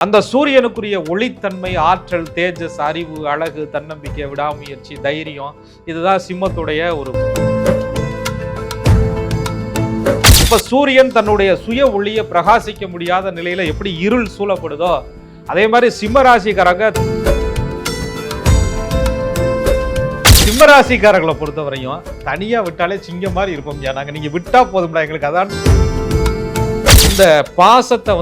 அந்த சூரியனுக்குரிய ஒளித்தன்மை, ஆற்றல், தேஜஸ், அறிவு, அழகு, தன்னம்பிக்கை, விடாமுயற்சி, தைரியம், இதுதான் சிம்மத்துடைய ஒரு. இப்ப சூரியன் தன்னுடைய சுய ஒளியை பிரகாசிக்க முடியாத நிலையில எப்படி இருள் சூழப்படுதோ அதே மாதிரி சிம்மராசிக்காரர்களை பொறுத்தவரையும் தனியா விட்டாலே சிங்கம் மாதிரி இருப்போம். நாங்க நீங்க விட்டா போதும்டா எங்களுக்கு, அதான் இந்த பாசத்தை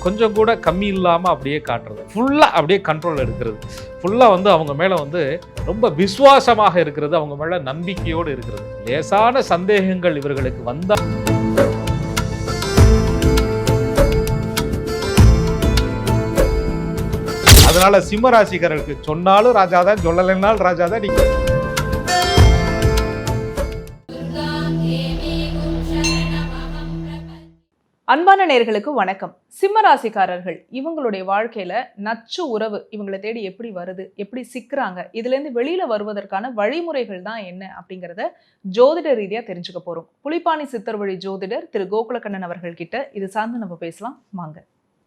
கொஞ்சம் கூட கம்மி இல்லாம அப்படியே காட்டுறது, ஃபுல்லா அப்படியே கண்ட்ரோல் எடுக்கிறது, ஃபுல்லா அவங்க மேல ரொம்ப விசுவாசமாக இருக்கிறது, அவங்க மேல நம்பிக்கையோடு இருக்கிறது. லேசான சந்தேகங்கள் இவர்களுக்கு வந்தா அதனால சிம்மராசிக்காரர்களுக்கு சொன்னாலும் ராஜாதான், சொல்லலைன்னாலும் ராஜாதான். நீங்க அன்பான நேயர்களுக்கு வணக்கம். சிம்மராசிக்காரர்கள் இவங்களுடைய வாழ்க்கையில நச்சு உறவு இவங்களை தேடி எப்படி வருது, எப்படி சிக்கிறாங்க, இதுல இருந்து வெளியில வருவதற்கான வழிமுறைகள் தான் என்ன அப்படிங்கறத ஜோதிட ரீதியா தெரிஞ்சுக்க போறோம். புலிப்பாணி சித்தர் வழி ஜோதிடர் திரு கோகுலக்கண்ணன் அவர்கள் கிட்ட இது சார்ந்து நம்ம பேசலாம். வாங்க.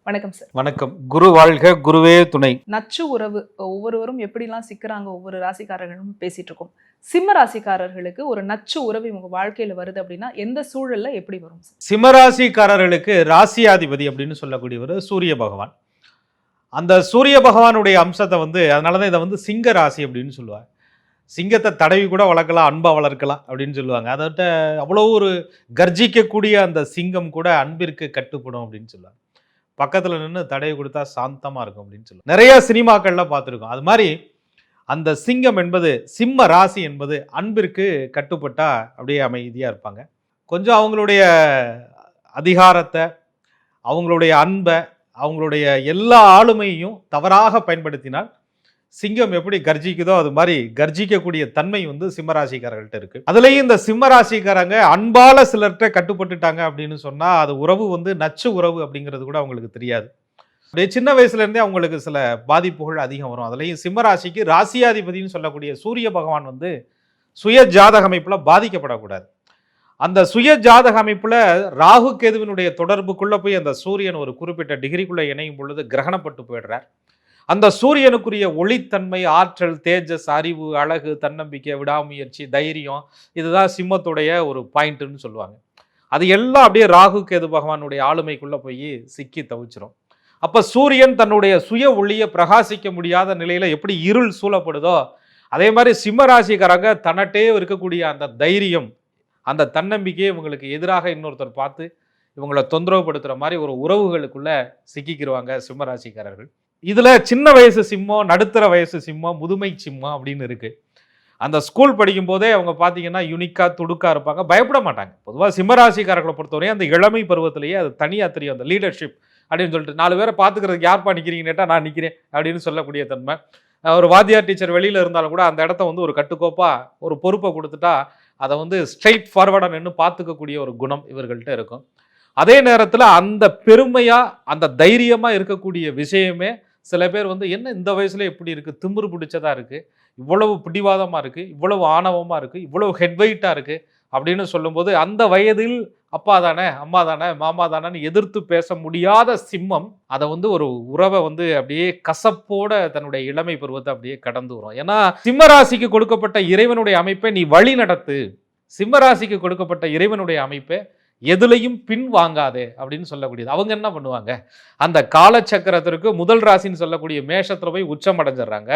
வணக்கம் சார். வணக்கம். குரு வாழ்க, குருவே துணை. நச்சு உறவு ஒவ்வொருவரும் எப்படிலாம் சிக்கிறாங்க ஒவ்வொரு ராசிக்காரர்களும் பேசிட்டு இருக்கோம். சிம்ம ராசிக்காரர்களுக்கு ஒரு நச்சு உறவு இவங்க வாழ்க்கையில வருது அப்படின்னா எந்த சூழல்ல எப்படி வரும்? சிம்மராசிக்காரர்களுக்கு ராசியாதிபதி அப்படின்னு சொல்லக்கூடியவர் சூரிய பகவான். அந்த சூரிய பகவானுடைய அம்சத்தை அதனாலதான் இதை சிங்க ராசி அப்படின்னு சொல்லுவாங்க. சிங்கத்தை தடவி கூட வளர்க்கலாம், அன்பா வளர்க்கலாம் அப்படின்னு சொல்லுவாங்க. அதட்ட அவ்வளோ ஒரு கர்ஜிக்கக்கூடிய அந்த சிங்கம் கூட அன்பிற்கு கட்டுப்படும் அப்படின்னு சொல்லுவாங்க. பக்கத்துல நின்று தடவி கொடுத்தா சாந்தமா இருக்கும் அப்படின்னு சொல்லுவாங்க. நிறைய சினிமாக்கள்ல பார்த்துருக்கோம். அது மாதிரி அந்த சிங்கம் என்பது, சிம்ம ராசி என்பது அன்பிற்கு கட்டுப்பட்டா அப்படியே அமைதியா இருப்பாங்க. கொஞ்சம் அவங்களுடைய அதிகாரத்தை, அவங்களுடைய அன்பை, அவங்களுடைய எல்லா ஆளுமையையும் தவறாக பயன்படுத்தினால் சிங்கம் எப்படி கர்ஜிக்குதோ அது மாதிரி கர்ஜிக்கக்கூடிய தன்மை சிம்மராசிக்காரர்கள்ட்ட இருக்கு. அதுலயும் இந்த சிம்மராசிக்காரங்க அன்பால சிலர்கிட்ட கட்டுப்பட்டுட்டாங்க அப்படின்னு சொன்னா அது உறவு நச்சு உறவு அப்படிங்கிறது கூட அவங்களுக்கு தெரியாது. அப்படியே சின்ன வயசுல இருந்தே அவங்களுக்கு சில பாதிப்புகள் அதிகம் வரும். அதுலயும் சிம்மராசிக்கு ராசியாதிபதினு சொல்லக்கூடிய சூரிய பகவான் சுய ஜாதக அமைப்புல பாதிக்கப்படக்கூடாது. அந்த சுய ஜாதக அமைப்புல ராகு கேதுவினுடைய தொடர்புக்குள்ள போய் அந்த சூரியன் ஒரு குறிப்பிட்ட டிகிரிக்குள்ள இணையும் பொழுது கிரகணப்பட்டு போயிடுறார். அந்த சூரியனுக்குரிய ஒளித்தன்மை, ஆற்றல், தேஜஸ், அறிவு, அழகு, தன்னம்பிக்கை, விடாமுயற்சி, தைரியம், இதுதான் சிம்மத்துடைய ஒரு பாயிண்ட்னு சொல்லுவாங்க. அது எல்லாம் அப்படியே ராகு கேது பகவானுடைய ஆளுமைக்குள்ள போய் சிக்கி தவிச்சிரும். அப்ப சூரியன் தன்னுடைய சுய ஒளியை பிரகாசிக்க முடியாத நிலையில எப்படி இருள் சூழப்படுதோ அதே மாதிரி சிம்மராசிக்காரங்க தன்னட்டே இருக்கக்கூடிய அந்த தைரியம், அந்த தன்னம்பிக்கையை இவங்களுக்கு எதிராக இன்னொருத்தர் பார்த்து இவங்களை தொந்தரவுப்படுத்துற மாதிரி ஒரு உறவுகளுக்குள்ள சிக்கிக்கிடுவாங்க சிம்மராசிக்காரர்கள். இதுல சின்ன வயசு சிம்மம், நடுத்தர வயசு சிம்மம், முதுமை சிம்மம் அப்படின்னு இருக்கு. அந்த ஸ்கூல் படிக்கும் போதே அவங்க பார்த்தீங்கன்னா யூனிக்கா துடுக்கா இருப்பாங்க, பயப்பட மாட்டாங்க. பொதுவாக சிம்மராசிக்காரர்களை பொறுத்தவரையும் அந்த இளமை பருவத்திலேயே அது தனியாக தெரியும். அந்த லீடர்ஷிப் அப்படின்னு சொல்லிட்டு 4 பேரை பார்த்துக்கிறதுக்கு யார்ப்பா நிற்கிறீங்கன்னு கேட்டால் நான் நிற்கிறேன் அப்படின்னு சொல்லக்கூடிய தன்மை. ஒரு வாத்தியார் டீச்சர் வெளியில் இருந்தாலும் கூட அந்த இடத்த ஒரு கட்டுக்கோப்பா ஒரு பொறுப்பை கொடுத்துட்டா அதை ஸ்ட்ரைட் ஃபார்வர்டாக நின்று பார்த்துக்கக்கூடிய ஒரு குணம் இவர்கள்ட்ட இருக்கும். அதே நேரத்தில் அந்த பெருமையா அந்த தைரியமா இருக்கக்கூடிய விஷயமே சில பேர் என்ன இந்த வயசுல எப்படி இருக்கு, திமிரு பிடிச்சதா இருக்கு, இவ்வளவு பிடிவாதமா இருக்கு, இவ்வளவு ஆணவமா இருக்கு, இவ்வளவு ஹெட்வெயிட்டா இருக்கு அப்படின்னு சொல்லும்போது அந்த வயதில் அப்பா தானே, அம்மா தானே, மாமா தானேன்னு எதிர்த்து பேச முடியாத சிம்மம் அதை ஒரு உறவை அப்படியே கசப்போட தன்னுடைய இளமை பருவத்தை அப்படியே கடந்து வரும். ஏன்னா சிம்மராசிக்கு கொடுக்கப்பட்ட இறைவனுடைய அமைப்பை நீ வழி நடத்து, சிம்மராசிக்கு கொடுக்கப்பட்ட இறைவனுடைய அமைப்பை எதுலையும் பின் வாங்காதே அப்படின்னு சொல்லக்கூடியது. அவங்க என்ன பண்ணுவாங்க, அந்த காலச்சக்கரத்திற்கு முதல் ராசின்னு சொல்லக்கூடிய மேஷத்துல போய் உச்சம் அடைஞ்சிடறாங்க,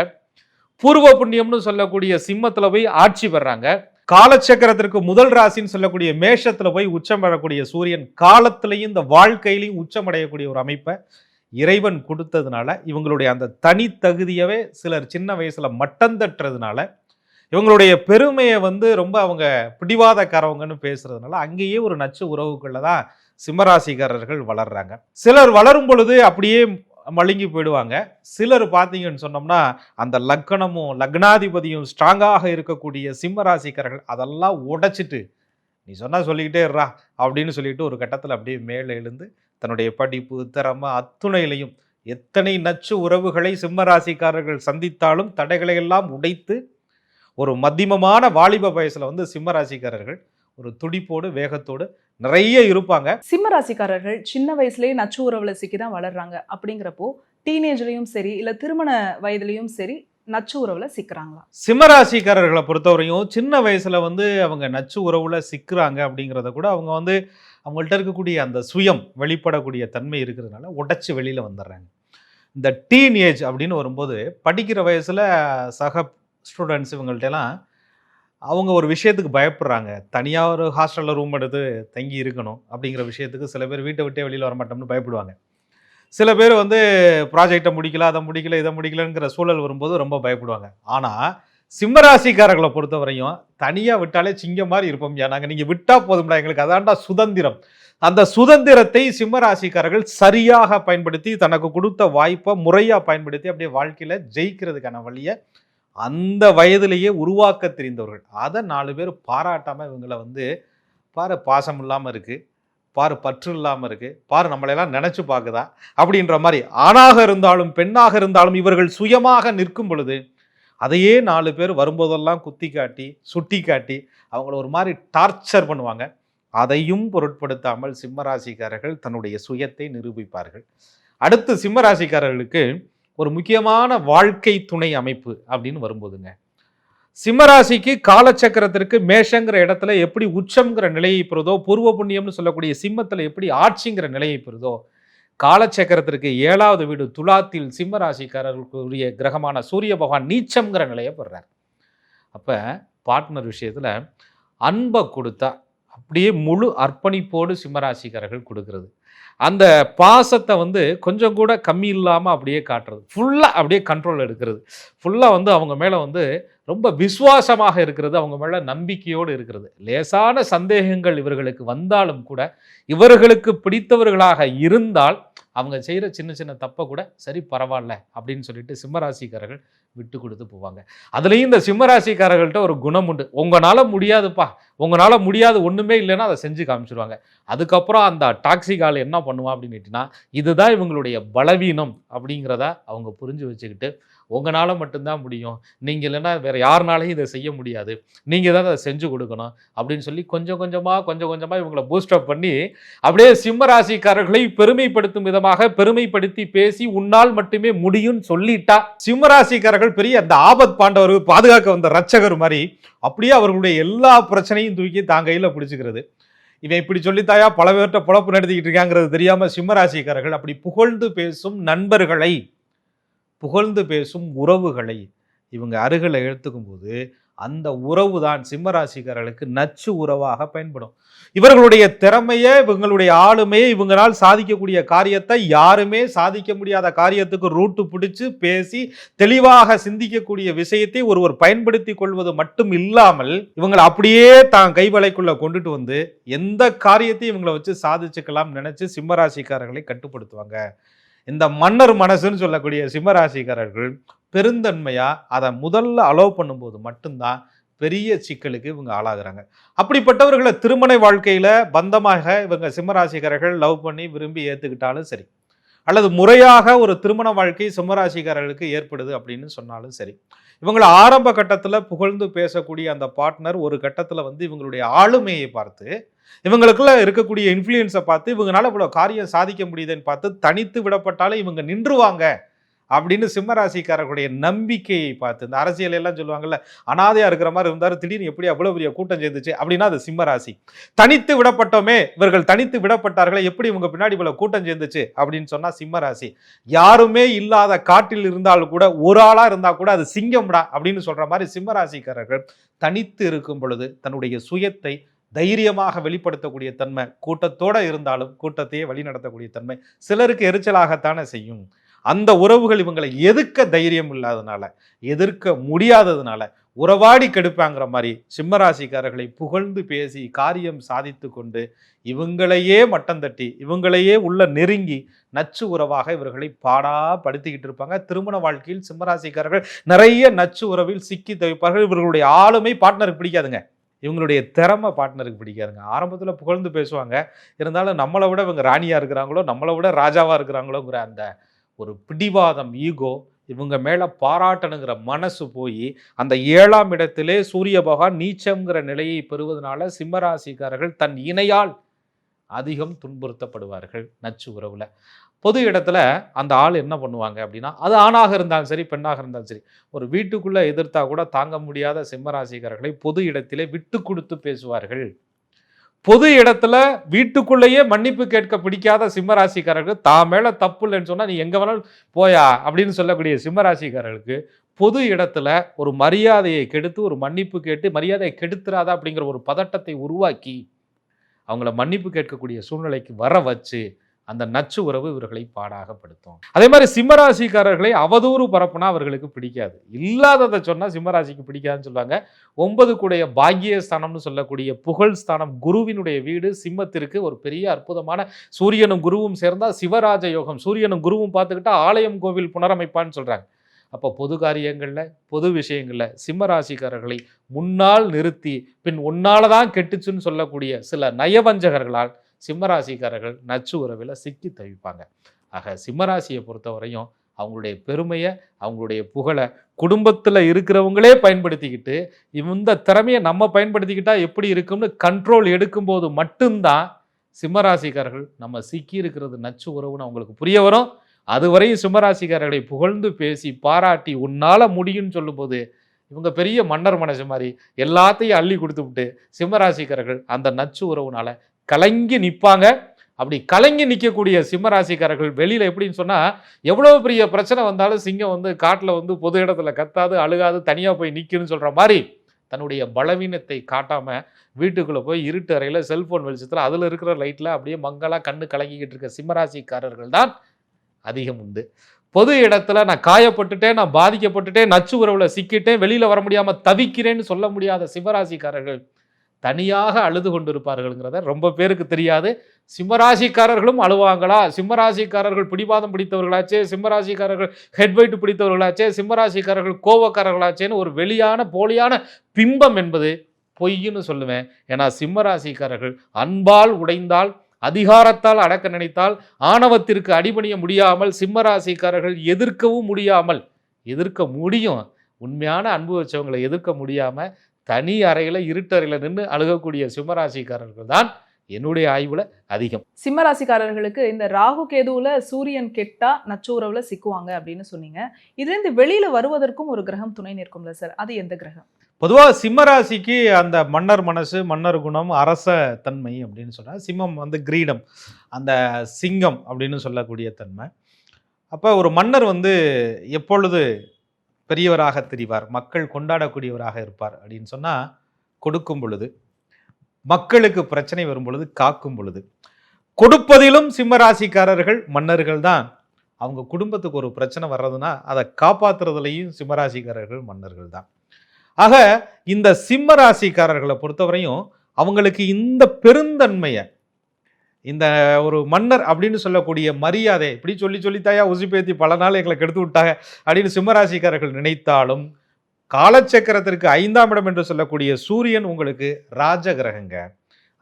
பூர்வ புண்ணியம்னு சொல்லக்கூடிய சிம்மத்துல போய் ஆட்சி பெறாங்க. காலச்சக்கரத்திற்கு முதல் ராசின்னு சொல்லக்கூடிய மேஷத்துல போய் உச்சம் பெறக்கூடிய சூரியன் காலத்திலையும் இந்த வாழ்க்கையிலையும் உச்சம் அடையக்கூடிய ஒரு அமைப்பை இறைவன் கொடுத்ததுனால இவங்களுடைய அந்த தனித்தகுதியவே சிலர் சின்ன வயசுல மட்டம் தட்டுறதுனால இவங்களுடைய பெருமையை ரொம்ப அவங்க பிடிவாதக்காரவங்கன்னு பேசுறதுனால அங்கேயே ஒரு நச்சு உறவுக்குள்ள தான் சிம்மராசிக்காரர்கள் வளர்றாங்க. சிலர் வளரும் பொழுது அப்படியே மழுங்கி போயிடுவாங்க. சிலர் பார்த்தீங்கன்னு சொன்னோம்னா அந்த லக்னமும் லக்னாதிபதியும் ஸ்ட்ராங்காக இருக்கக்கூடிய சிம்மராசிக்காரர்கள் அதெல்லாம் உடைச்சிட்டு நீ சொன்னா சொல்லிக்கிட்டே இருறா அப்படின்னு சொல்லிட்டு ஒரு கட்டத்தில் அப்படியே மேலே எழுந்து தன்னுடைய படிப்பு, திறமை அத்துணையிலையும் எத்தனை நச்சு உறவுகளை சிம்மராசிக்காரர்கள் சந்தித்தாலும் தடைகளை எல்லாம் உடைத்து ஒரு மத்தியமமான வாலிப வயசுல சிம்மராசிக்காரர்கள் ஒரு துடிப்போடு வேகத்தோடு நிறைய இருப்பாங்க. சிம்ம ராசிக்காரர்கள் சின்ன வயசுலயே நச்சு உறவுல சிக்கிதான் வளர்றாங்க. அப்படிங்கிறப்போ டீனேஜ்லயும் சரி இல்ல திருமண வயதுலயும் சரி நச்சு உறவுல சிக்கிறாங்களா? சிம்மராசிக்காரர்களை பொறுத்தவரையும் சின்ன வயசுல வந்து அவங்க நச்சு உறவுல சிக்கிறாங்க அப்படிங்கிறத கூட அவங்க வந்து அவங்கள்ட்ட இருக்கக்கூடிய அந்த சுயம் வெளிப்படக்கூடிய தன்மை இருக்கிறதுனால உடைச்சு வெளியில வந்துடுறாங்க. இந்த டீன் ஏஜ் அப்படின்னு வரும்போது படிக்கிற வயசுல சக ஸ்டூடெண்ட்ஸ் இவங்கள்ட்டெல்லாம் அவங்க ஒரு விஷயத்துக்கு பயப்படுறாங்க. தனியா ஒரு ஹாஸ்டல்ல ரூம் எடுத்து தங்கி இருக்கணும் அப்படிங்கிற விஷயத்துக்கு சில பேர் வீட்டை விட்டே வெளியில வர மாட்டோம்னு பயப்படுவாங்க. சில பேர் வந்து ப்ராஜெக்டை முடிக்கல, அதை முடிக்கல, இதை முடிக்கலங்கிற சூழல் வரும்போது ரொம்ப பயப்படுவாங்க. ஆனா சிம்மராசிக்காரர்களை பொறுத்தவரையும் தனியா விட்டாலே சிங்கம் மாதிரி இருப்போம். நாங்க நீங்க விட்டா போதும்டா, எங்களுக்கு அதான்டா சுதந்திரம். அந்த சுதந்திரத்தை சிம்மராசிக்காரர்கள் சரியாக பயன்படுத்தி தனக்கு கொடுத்த வாய்ப்பை முறையா பயன்படுத்தி அப்படியே வாழ்க்கையில ஜெயிக்கிறதுக்கான வழியை அந்த வயதிலேயே உருவாக்க தெரிந்தவர்கள். அதை 4 பேர் பாராட்டாம இவங்களை வந்து பாரு பாசம் இல்லாம இருக்கு, பாரு பற்று இல்லாம இருக்கு, பாரு நம்மளையெல்லாம் நினைச்சு பார்க்குதா அப்படின்ற மாதிரி ஆணாக இருந்தாலும் பெண்ணாக இருந்தாலும் இவர்கள் சுயமாக நிற்கும் பொழுது அதையே 4 பேர் வரும்போதெல்லாம் குத்தி காட்டி சுட்டி காட்டி அவங்கள ஒரு மாதிரி டார்ச்சர் பண்ணுவாங்க. அதையும் பொருட்படுத்தாமல் சிம்மராசிக்காரர்கள் தன்னுடைய சுயத்தை நிரூபிப்பார்கள். அடுத்து சிம்மராசிக்காரர்களுக்கு ஒரு முக்கியமான வாழ்க்கை துணை அமைப்பு அப்படின்னு வரும்போதுங்க, சிம்மராசிக்கு காலச்சக்கரத்திற்கு மேஷங்கிற இடத்துல எப்படி உச்சம்ங்கிற நிலையை பெறுதோ, பூர்வ புண்ணியம்னு சொல்லக்கூடிய சிம்மத்தில் எப்படி ஆட்சிங்கிற நிலையை பெறுதோ, காலச்சக்கரத்திற்கு 7வது வீடு துலாத்தில் சிம்மராசிக்காரர்களுக்குரிய கிரகமான சூரிய பகவான் நீச்சம்ங்கிற நிலையை பெறுறார். அப்ப பார்ட்னர் விஷயத்துல அன்பை கொடுத்தா அப்படியே முழு அர்ப்பணிப்போடு சிம்மராசிக்காரர்கள் கொடுக்கிறது. அந்த பாசத்தை வந்து கொஞ்சம் கூட கம்மி இல்லாமல் அப்படியே காட்டுறது, ஃபுல்லாக அப்படியே கண்ட்ரோல் எடுக்கிறது, ஃபுல்லாக வந்து அவங்க மேலே வந்து ரொம்ப விசுவாசமாக இருக்கிறது, அவங்க மேலே நம்பிக்கையோடு இருக்கிறது. லேசான சந்தேகங்கள் இவர்களுக்கு வந்தாலும் கூட இவர்களுக்கு பிடித்தவர்களாக இருந்தால் அவங்க செய்கிற சின்ன சின்ன தப்பை கூட சரி பரவாயில்ல அப்படின்னு சொல்லிட்டு சிம்மராசிக்காரர்கள் விட்டு கொடுத்து போவாங்க. அதுலேயும் இந்த சிம்மராசிக்காரர்கள்ட்ட ஒரு குணம் உண்டு, உங்களால் முடியாதுப்பா, உங்களால் முடியாது ஒன்றுமே இல்லைன்னா அதை செஞ்சு காமிச்சிருவாங்க. அதுக்கப்புறம் அந்த டாக்ஸிக் ஆள் என்ன பண்ணுவான் அப்படின்னுட்டுனா இதுதான் இவங்களுடைய பலவீனம் அப்படிங்கிறத அவங்க புரிஞ்சு வச்சுக்கிட்டு உங்களால் மட்டும்தான் முடியும், நீங்கள் இல்லைன்னா வேறு யாருனாலையும் இதை செய்ய முடியாது, நீங்கள் தான் அதை செஞ்சு கொடுக்கணும் அப்படின்னு சொல்லி கொஞ்சம் கொஞ்சமாக இவங்களை பூஸ்டப் பண்ணி அப்படியே சிம்மராசிக்காரர்களை பெருமைப்படுத்தும் விதமாக பெருமைப்படுத்தி பேசி உன்னால் மட்டுமே முடியும்னு சொல்லிட்டா சிம்மராசிக்காரர்கள் பெரிய அந்த ஆபத் பாண்டவர் பாதுகாக்க வந்த ரட்சகர் மாதிரி அப்படியே அவர்களுடைய எல்லா பிரச்சனையும் தூக்கி தான் கையில் பிடிச்சிக்கிறது. இவன் இப்படி சொல்லித்தாயா பல பேர்கிட்ட பொழப்பு நடத்திக்கிட்டு இருக்காங்கிறது தெரியாம சிம்மராசிக்காரர்கள் அப்படி புகழ்ந்து பேசும் நண்பர்களை, புகழ்ந்து பேசும் உறவுகளை இவங்க அருகில் எடுத்துக்கும் போது அந்த உறவு தான் சிம்மராசிக்காரர்களுக்கு நச்சு உறவாக பயன்படும். இவர்களுடைய திறமையை, இவங்களுடைய ஆளுமையை, இவங்களால் சாதிக்கக்கூடிய காரியத்தை யாருமே சாதிக்க முடியாத காரியத்துக்கு ரூட்டு பிடிச்சு பேசி தெளிவாக சிந்திக்கக்கூடிய விஷயத்தை ஒருவர் பயன்படுத்தி கொள்வது மட்டும் இல்லாமல் இவங்களை அப்படியே தான் கைவலைக்குள்ள கொண்டுட்டு வந்து எந்த காரியத்தையும் இவங்களை வச்சு சாதிச்சுக்கலாம் நினைச்சு சிம்மராசிக்காரர்களை கட்டுப்படுத்துவாங்க. இந்த மன்னர் மனசுன்னு சொல்லக்கூடிய சிம்மராசிக்காரர்கள் பெருந்தன்மையா அதை முதல்ல அலோவ் பண்ணும்போது மட்டும்தான் பெரிய சிக்கலுக்கு இவங்க ஆளாகிறாங்க. அப்படிப்பட்டவர்களை திருமண வாழ்க்கையில பந்தமாக இவங்க சிம்மராசிக்காரர்கள் லவ் பண்ணி விரும்பி ஏத்துக்கிட்டாலும் சரி, அல்லது முறையாக ஒரு திருமண வாழ்க்கை சிம்மராசிக்காரர்களுக்கு ஏற்படுது அப்படின்னு சொன்னாலும் சரி, இவங்களை ஆரம்ப கட்டத்தில் புகழ்ந்து பேசக்கூடிய அந்த பார்ட்னர் ஒரு கட்டத்தில் வந்து இவங்களுடைய ஆளுமையை பார்த்து, இவங்களுக்குள்ள இருக்கக்கூடிய இன்ஃப்ளூயன்ஸை பார்த்து இவங்களால இவ்வளோ காரியம் சாதிக்க முடியுதுன்னு பார்த்து தனித்து விடப்பட்டாலும் இவங்க நின்றுவாங்க அப்படின்னு சிம்மராசிக்காரர்களுடைய நம்பிக்கையை பார்த்து, இந்த அரசியல் எல்லாம் சொல்லுவாங்கல்ல, அனாதையா இருக்கிற மாதிரி இருந்தாரு திடீர்னு எப்படி அவ்வளவு பெரிய கூட்டம் சேர்ந்துச்சு அப்படின்னா அது சிம்மராசி. தனித்து விடப்பட்டோமே, இவர்கள் தனித்து விடப்பட்டார்களே, எப்படி இவங்க பின்னாடி இவ்வளவு கூட்டம் சேர்ந்துச்சு அப்படின்னு சொன்னா சிம்மராசி. யாருமே இல்லாத காட்டில் இருந்தாலும் கூட ஒரு ஆளா இருந்தா கூட அது சிங்கம்டா அப்படின்னு சொல்ற மாதிரி சிம்மராசிக்காரர்கள் தனித்து இருக்கும் பொழுது தன்னுடைய சுயத்தை தைரியமாக வெளிப்படுத்தக்கூடிய தன்மை, கூட்டத்தோட இருந்தாலும் கூட்டத்தையே வழி நடத்தக்கூடிய தன்மை சிலருக்கு எரிச்சலாகத்தானே செய்யும். அந்த உறவுகள் இவங்களை எதிர்க்க தைரியம் இல்லாதனால, எதிர்க்க முடியாததுனால உறவாடி கெடுப்பாங்கிற மாதிரி சிம்மராசிக்காரர்களை புகழ்ந்து பேசி காரியம் சாதித்து கொண்டு இவங்களையே மட்டம் தட்டி இவங்களையே உள்ள நெருங்கி நச்சு உறவாக இவர்களை பாடாப்படுத்திக்கிட்டு இருப்பாங்க. திருமண வாழ்க்கையில் சிம்மராசிக்காரர்கள் நிறைய நச்சு உறவில் சிக்கி தவிப்பார்கள். இவர்களுடைய ஆளுமை பார்ட்னருக்கு பிடிக்காதுங்க, இவங்களுடைய திறமை பார்ட்னருக்கு பிடிக்காதுங்க. ஆரம்பத்தில் புகழ்ந்து பேசுவாங்க, இருந்தாலும் நம்மளை விட இவங்க ராணியாக இருக்கிறாங்களோ, நம்மளை விட ராஜாவாக இருக்கிறாங்களோங்கிற அந்த ஒரு பிடிவாதம், ஈகோ, இவங்க மேலே பாராட்டணுங்கிற மனசு போய் அந்த 7ஆம் இடத்திலே சூரிய பகவான் நீச்சம்ங்கிற நிலையை பெறுவதனால சிம்மராசிக்காரர்கள் தன் இணையால் அதிகம் துன்புறுத்தப்படுவார்கள் நச்சு உறவில். பொது இடத்துல அந்த ஆள் என்ன பண்ணுவாங்க அப்படின்னா, அது ஆணாக இருந்தாலும் சரி, பெண்ணாக இருந்தாலும் சரி, ஒரு வீட்டுக்குள்ள எதிர்த்தா கூட தாங்க முடியாத சிம்மராசிக்காரர்களை பொது இடத்திலே விட்டு கொடுத்து பேசுவார்கள். பொது இடத்துல வீட்டுக்குள்ளேயே மன்னிப்பு கேட்க பிடிக்காத சிம்மராசிக்காரர்கள் தான் மேல தப்பு இல்லைன்னு சொன்னா நீ எங்க வேணாலும் போயா அப்படின்னு சொல்லக்கூடிய சிம்மராசிக்காரர்களுக்கு பொது இடத்துல ஒரு மரியாதையை கெடுத்து ஒரு மன்னிப்பு கேட்டு மரியாதையை கெடுத்துறாதா அப்படிங்கிற ஒரு பதட்டத்தை உருவாக்கி அவங்கள மன்னிப்பு கேட்கக்கூடிய சூழ்நிலைக்கு வர வச்சு அந்த நச்சு உறவு இவர்களை பாடாகப்படுத்தும். அதே மாதிரி சிம்மராசிக்காரர்களை அவதூறு பரப்புனா அவர்களுக்கு பிடிக்காது. இல்லாததை சொன்னா சிம்மராசிக்கு பிடிக்காதுன்னு சொல்லுவாங்க. 9 கூடைய பாக்கியஸ்தானம்னு சொல்லக்கூடிய புகழ் ஸ்தானம் குருவினுடைய வீடு சிம்மத்திற்கு ஒரு பெரிய அற்புதமான சூரியனும் குருவும் சேர்ந்தா சிவராஜ யோகம். சூரியனும் குருவும் பார்த்துக்கிட்டா ஆலயம் கோவில் புனரமைப்பான்னு சொல்றாங்க. அப்போ பொது காரியங்கள்ல பொது விஷயங்கள்ல சிம்மராசிக்காரர்களை முன்னால் நிறுத்தி பின் உன்னால தான் கெட்டுச்சுன்னு சொல்லக்கூடிய சில நயவஞ்சகர்களால் சிம்மராசிக்காரர்கள் நச்சு உறவில் சிக்கி தவிப்பாங்க. ஆக சிம்மராசியை பொறுத்தவரையும் அவங்களுடைய பெருமையை அவங்களுடைய புகழை குடும்பத்தில் இருக்கிறவங்களே பயன்படுத்திக்கிட்டு இந்த திறமையை நம்ம பயன்படுத்திக்கிட்டா எப்படி இருக்கும்னு கண்ட்ரோல் எடுக்கும்போது மட்டும்தான் சிம்மராசிக்காரர்கள் நம்ம சிக்கி இருக்கிறது நச்சு உறவுன்னு அவங்களுக்கு புரிய வரும். அதுவரையும் சிம்மராசிக்காரர்களை புகழ்ந்து பேசி பாராட்டி உன்னால முடியும்னு சொல்லும்போது இவங்க பெரிய மன்னர் மனசு மாதிரி எல்லாத்தையும் அள்ளி கொடுத்து விட்டு சிம்மராசிக்காரர்கள் அந்த நச்சு உறவுனால கலங்கி நிற்பாங்க. அப்படி கலங்கி நிற்கக்கூடிய சிம்மராசிக்காரர்கள் வெளியில எப்படின்னு சொன்னா எவ்வளவு பெரிய பிரச்சனை வந்தாலும் சிங்கம் வந்து காட்டுல வந்து பொது இடத்துல கத்தாது அழுகாது தனியா போய் நிற்குன்னு சொல்ற மாதிரி தன்னுடைய பலவீனத்தை காட்டாம வீட்டுக்குள்ள போய் இருட்டு அறையில செல்போன் வெளிச்சத்துல அதுல இருக்கிற லைட்ல அப்படியே மங்களா கண்ணு கலங்கிக்கிட்டு இருக்க சிம்மராசிக்காரர்கள் தான் அதிகம் உண்டு. பொது இடத்துல நான் காயப்பட்டுட்டேன், நான் பாதிக்கப்பட்டுட்டேன், நச்சு உறவுல சிக்கிட்டேன், வெளியில வர முடியாம தவிக்கிறேன்னு சொல்ல முடியாத சிம்மராசிக்காரர்கள் தனியாக அழுது கொண்டிருப்பார்கள்ங்கிறத ரொம்ப பேருக்கு தெரியாது. சிம்மராசிக்காரர்களும் அழுவாங்களா? சிம்மராசிக்காரர்கள் பிடிவாதம் பிடித்தவர்களாச்சே, சிம்மராசிக்காரர்கள் ஹெட்வைட் பிடித்தவர்களாச்சே, சிம்மராசிக்காரர்கள் கோவக்காரர்களாச்சேன்னு ஒரு வெளியான போலியான பிம்பம் என்பது பொய்ன்னு சொல்லுவேன். ஏன்னா சிம்மராசிக்காரர்கள் அன்பால் உடைந்தால் அதிகாரத்தால் அடக்க நினைத்தால் ஆணவத்திற்கு அடிபணிய முடியாமல் சிம்மராசிக்காரர்கள் எதிர்க்கவும் முடியாமல் எதிர்க்க முடியும். உண்மையான அன்பு வச்சவங்களை எதிர்க்க முடியாம தனி அறையில இருட்டறையில நின்று அழுகக்கூடிய சிம்மராசிக்காரர்கள் தான் என்னுடைய ஆய்வுல அதிகம். சிம்மராசிக்காரர்களுக்கு இந்த ராகு கேதுவுல சூரியன் கெட்டா நச்சு உறவுல சிக்குவாங்க அப்படின்னு சொன்னீங்க. இதுல இருந்து வெளியில வருவதற்கும் ஒரு கிரகம் துணை நிற்கும்ல சார், அது எந்த கிரகம்? பொதுவாக சிம்மராசிக்கு அந்த மன்னர் மனசு மன்னர் குணம் அரச தன்மை அப்படின்னு சொன்னால் சிம்மம் வந்து கிரீடம் அந்த சிங்கம் அப்படின்னு சொல்லக்கூடிய தன்மை. அப்போ ஒரு மன்னர் வந்து எப்பொழுது பெரியவராக தெரிவார், மக்கள் கொண்டாடக்கூடியவராக இருப்பார் அப்படின்னு சொன்னால் கொடுக்கும் பொழுது, மக்களுக்கு பிரச்சனை வரும் பொழுது காக்கும் பொழுது. கொடுப்பதிலும் சிம்மராசிக்காரர்கள் மன்னர்கள் தான். அவங்க குடும்பத்துக்கு ஒரு பிரச்சனை வர்றதுன்னா அதை காப்பாற்றுறதுலையும் சிம்மராசிக்காரர்கள் மன்னர்கள் தான். ஆக இந்த சிம்மராசிக்காரர்களை பொறுத்தவரையும் அவங்களுக்கு இந்த பெருந்தன்மையை, இந்த ஒரு மன்னர் அப்படின்னு சொல்லக்கூடிய மரியாதை இப்படி சொல்லித்தாயா உசிப்பேத்தி பல நாள் எங்களை கெடுத்து விட்டாங்க அப்படின்னு சிம்மராசிக்காரர்கள் நினைத்தாலும் காலச்சக்கரத்திற்கு 5ஆம் இடம் என்று சொல்லக்கூடிய சூரியன் உங்களுக்கு ராஜகிரகங்க.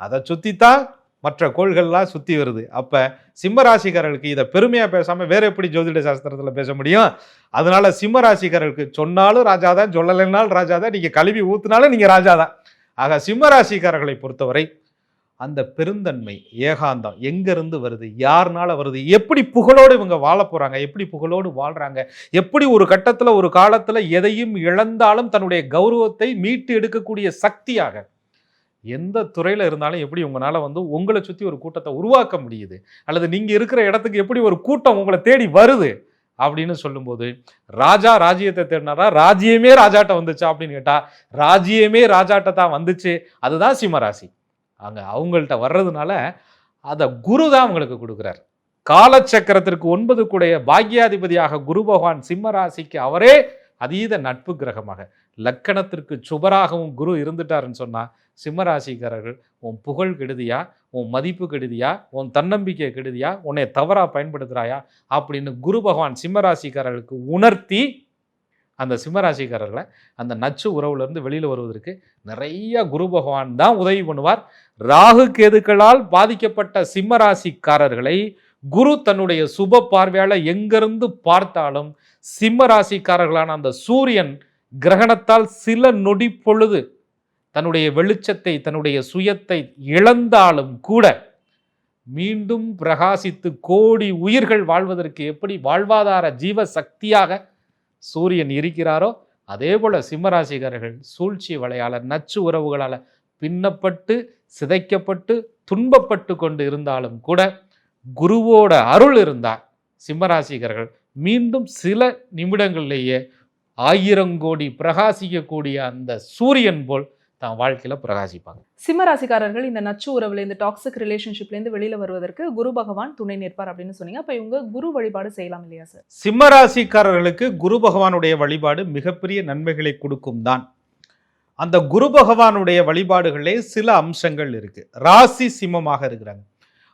அதை சுத்தித்தான் மற்ற கோள்கள்லாம் சுத்தி வருது. அப்ப சிம்மராசிக்காரர்களுக்கு இதை பெருமையா பேசாம வேற எப்படி ஜோதிட சாஸ்திரத்துல பேச முடியும்? அதனால சிம்மராசிக்காரர்களுக்கு சொன்னாலும் ராஜாதான், சொல்லலைனாலும் ராஜாதான், நீங்க கழுவி ஊத்துனாலும் நீங்க ராஜாதான். ஆக சிம்மராசிக்காரர்களை பொறுத்தவரை அந்த பெருந்தன்மை ஏகாந்தம் எங்க இருந்து வருது, யாருனால வருது, எப்படி புகழோடு இவங்க வாழ போறாங்க, எப்படி புகழோடு வாழ்றாங்க, எப்படி ஒரு கட்டத்துல ஒரு காலத்துல எதையும் இழந்தாலும் தன்னுடைய கௌரவத்தை மீட்டு எடுக்கக்கூடிய சக்தியாக எந்த துறையில் இருந்தாலும் எப்படி உங்களால் வந்து உங்களை சுற்றி ஒரு கூட்டத்தை உருவாக்க முடியுது, அல்லது நீங்கள் இருக்கிற இடத்துக்கு எப்படி ஒரு கூட்டம் உங்களை தேடி வருது அப்படின்னு சொல்லும்போது ராஜா ராஜ்யத்தை தேடினாரா, ராஜ்யமே ராஜாட்ட வந்துச்சா அப்படின்னு கேட்டால் ராஜ்யமே ராஜாட்ட தான் வந்துச்சு. அதுதான் சிம்மராசி. அங்கே அவங்கள்ட்ட வர்றதுனால அதை குரு தான் அவங்களுக்கு கொடுக்குறார். காலச்சக்கரத்திற்கு 9 கூடைய பாக்கியாதிபதியாக குரு பகவான் சிம்மராசிக்கு அவரே அதீத நட்பு கிரகமாக லக்கணத்திற்கு சுபராகவும் குரு இருந்துட்டாருன்னு சொன்னால் சிம்மராசிக்காரர்கள் உன் புகழ் கெடுதியா, உன் மதிப்பு கெடுதியா, உன் தன்னம்பிக்கை கெடுதியா, உன்னை தவறாக பயன்படுத்துகிறாயா அப்படின்னு குரு பகவான் சிம்மராசிக்காரர்களுக்கு உணர்த்தி அந்த சிம்மராசிக்காரர்களை அந்த நச்சு உறவுலேருந்து வெளியில் வருவதற்கு நிறைய குரு பகவான் தான் உதவி பண்ணுவார். ராகு கேதுக்களால் பாதிக்கப்பட்ட சிம்மராசிக்காரர்களை குரு தன்னுடைய சுப பார்வையால் எங்கிருந்து பார்த்தாலும் சிம்மராசிக்காரர்களான அந்த சூரியன் கிரகணத்தால் சில நொடி பொழுது தன்னுடைய வெளிச்சத்தை தன்னுடைய சுயத்தை இழந்தாலும் கூட மீண்டும் பிரகாசித்து கோடி உயிர்கள் வாழ்வதற்கு எப்படி வாழ்வாதார ஜீவ சக்தியாக சூரியன் இருக்கிறாரோ அதே போல சிம்மராசிக்காரர்கள் சூழ்ச்சி வலையால நச்சு உறவுகளால பின்னப்பட்டு சிதைக்கப்பட்டு துன்பப்பட்டு கொண்டு இருந்தாலும் கூட குருவோட அருள் இருந்தால் சிம்மராசிக்காரர்கள் மீண்டும் சில நிமிடங்களிலேயே 1000 கோடி பிரகாசிக்கக்கூடிய அந்த சூரியன் போல் தான் வாழ்க்கையில பிரகாசிப்பாங்க. சிம்மராசிக்காரர்கள் இந்த நச்சு உறவுல இந்த டாக்ஸிக் ரிலேஷன்ஷிப்ல இருந்து வெளியில வருவதற்கு குரு பகவான் துணை நிற்பார் அப்படின்னு சொன்னீங்க. அப்ப இவங்க குரு வழிபாடு செய்யலாம் இல்லையா சார்? சிம்மராசிக்காரர்களுக்கு குரு பகவானுடைய வழிபாடு மிகப்பெரிய நன்மைகளை கொடுக்கும் தான். அந்த குரு பகவானுடைய வழிபாடுகளே சில அம்சங்கள் இருக்கு. ராசி சிம்மமாக இருக்கிறாங்க,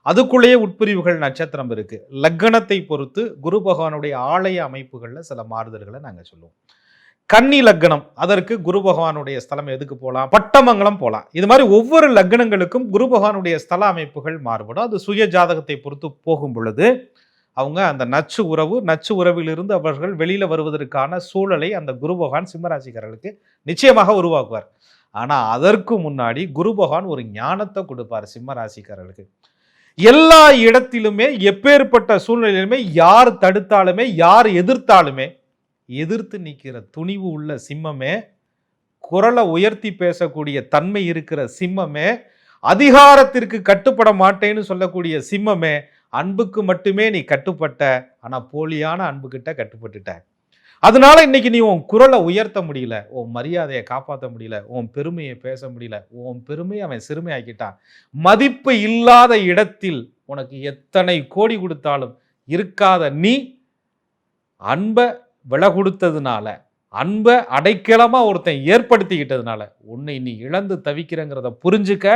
அதுக்குள்ளேயே உட்பிரிவுகள் நட்சத்திரம் இருக்கு. லக்னத்தை பொறுத்து குரு பகவானுடைய ஆலய அமைப்புகள்ல சில மாறுதல்களை நாங்க சொல்லுவோம். கன்னி லக்னம், அதற்கு குரு பகவானுடைய ஸ்தலம் எதுக்கு போகலாம், பட்டமங்கலம் போகலாம். இது மாதிரி ஒவ்வொரு லக்னங்களுக்கும் குரு பகவானுடைய ஸ்தல அமைப்புகள் மாறுபடும். அது சுய ஜாதகத்தை பொறுத்து போகும் பொழுது அவங்க அந்த நச்சு உறவிலிருந்து அவர்கள் வெளியில வருவதற்கான சூழலை அந்த குரு பகவான் சிம்மராசிக்காரர்களுக்கு நிச்சயமாக உருவாக்குவார். ஆனா அதற்கு முன்னாடி குரு பகவான் ஒரு ஞானத்தை கொடுப்பார் சிம்மராசிக்காரர்களுக்கு. எல்லா இடத்திலுமே எப்பேற்பட்ட சூழ்நிலையிலுமே யார் தடுத்தாலுமே யார் எதிர்த்தாலுமே எதிர்த்து நிற்கிற துணிவு உள்ள சிம்மமே, குரலை உயர்த்தி பேசக்கூடிய தன்மை இருக்கிற சிம்மமே, அதிகாரத்திற்கு கட்டுப்பட மாட்டேன்னு சொல்லக்கூடிய சிம்மமே, அன்புக்கு மட்டுமே நீ கட்டுப்பட்ட, ஆனா போலியான அன்புகிட்ட கட்டுப்பட்டுட்ட. அதனால இன்னைக்கு நீ உன் குரலை உயர்த்த முடியல, உன் மரியாதையை காப்பாற்ற முடியல, உன் பெருமையை பேச முடியல, உன் பெருமையை அவன் சிறுமையாக்கிட்டான். மதிப்பு இல்லாத இடத்தில் உனக்கு எத்தனை கோடி கொடுத்தாலும் இருக்காத நீ அன்பை விலை கொடுத்ததுனால, அன்பை அடைக்கலமா ஒருத்தன் ஏற்படுத்திக்கிட்டதுனால உன்னை நீ இழந்து தவிக்கிறங்கிறத புரிஞ்சுக்க,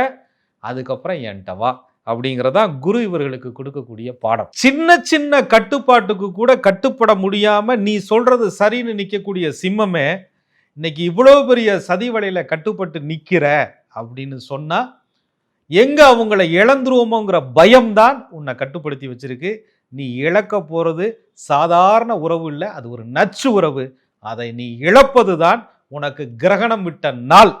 அதுக்கப்புறம் என்கிட்ட வா அப்படிங்கிறதா குரு இவர்களுக்கு கொடுக்கக்கூடிய பாடம். சின்ன சின்ன கட்டுப்பாட்டுக்கு கூட கட்டுப்பட முடியாம நீ சொல்றது சரின்னு நிற்கக்கூடிய சிம்மமே, இன்னைக்கு இவ்வளவு பெரிய சதி வலையில கட்டுப்பட்டு நிற்கிற அப்படின்னு சொன்னா எங்க அவங்கள இழந்துருவோமோங்கிற பயம்தான் உன்னை கட்டுப்படுத்தி வச்சிருக்கு. நீ இழக்க போறது சாதாரண உறவு இல்லை, அது ஒரு நச்சு உறவு. அதை நீ இழப்பது தான் உனக்கு கிரகணம் விட்ட நாள்.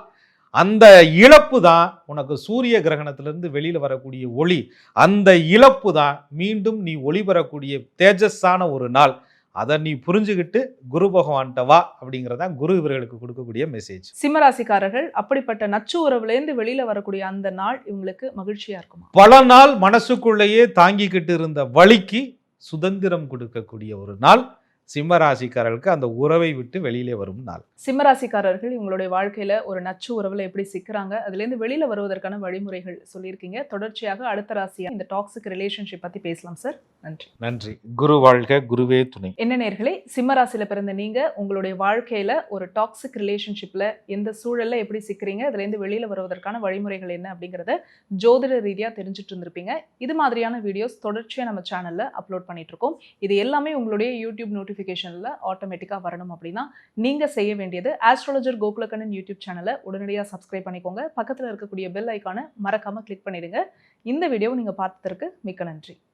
அந்த இழப்பு தான் உனக்கு சூரிய கிரகணத்திலிருந்து வெளியில வரக்கூடிய ஒளி. அந்த இழப்பு தான் மீண்டும் நீ ஒளி பெறக்கூடிய தேஜஸான ஒரு நாள். அதை நீ புரிஞ்சுக்கிட்டு குரு பகவான்கிட்ட வா அப்படிங்கிறதான் குரு இவர்களுக்கு கொடுக்கக்கூடிய மெசேஜ். சிம்மராசிக்காரர்கள் அப்படிப்பட்ட நச்சு உறவுல இருந்து வெளியில வரக்கூடிய அந்த நாள் இவங்களுக்கு மகிழ்ச்சியா இருக்குமா? பல நாள் மனசுக்குள்ளேயே தாங்கிக்கிட்டு இருந்த வலிக்கு சுதந்திரம் கொடுக்கக்கூடிய ஒரு நாள் சிம்மராசிக்காரர்களுக்கு, அந்த உறவை விட்டு வெளியிலே வரும் நாள். சிம்மராசிக்காரர்கள் இவங்களுடைய வாழ்க்கையில ஒரு நச்சு உறவுல எப்படி சிக்கிறாங்க, அதுல இருந்து வெளியில வருவதற்கான வழிமுறைகள் சொல்லியிருக்கீங்க. தொடர்ச்சியாக அடுத்த ராசியா இந்த டாக்ஸிக் ரிலேஷன்ஷிப் பத்தி பேசலாம் சார். நன்றி. நன்றி. குரு வாழ்க, குருவே துணை. என்ன நேயர்களே, சிம்மராசியில பிறந்த நீங்க உங்களுடைய வாழ்க்கையில ஒரு டாக்ஸிக் ரிலேஷன்ஷிப்ல எந்த சூழல்ல எப்படி சிக்கிறீங்க, அதுல இருந்து வெளியில வருவதற்கான வழிமுறைகள் என்ன அப்படிங்கறத ஜோதிட ரீதியா தெரிஞ்சுட்டு இருந்திருப்பீங்க. இது மாதிரியான வீடியோஸ் தொடர்ச்சியா நம்ம சேனல்ல அப்லோட் பண்ணிட்டு இருக்கோம். இது எல்லாமே உங்களுடைய யூடியூப் நோட்டிஃபிகேஷன்ல ஆட்டோமேட்டிக்கா வரணும் அப்படின்னா நீங்க செய்ய வேண்டியது ஆஸ்ட்ராலஜர் கோகுலக்கண்ணன் யூடியூப் சேனலை உடனடியாக சப்ஸ்கிரைப் பண்ணிக்கோங்க. பக்கத்தில் இருக்கக்கூடிய பெல் ஐக்கானை மறக்காம கிளிக் பண்ணிடுங்க. இந்த வீடியோவை நீங்க பார்த்ததற்கு மிக்க நன்றி.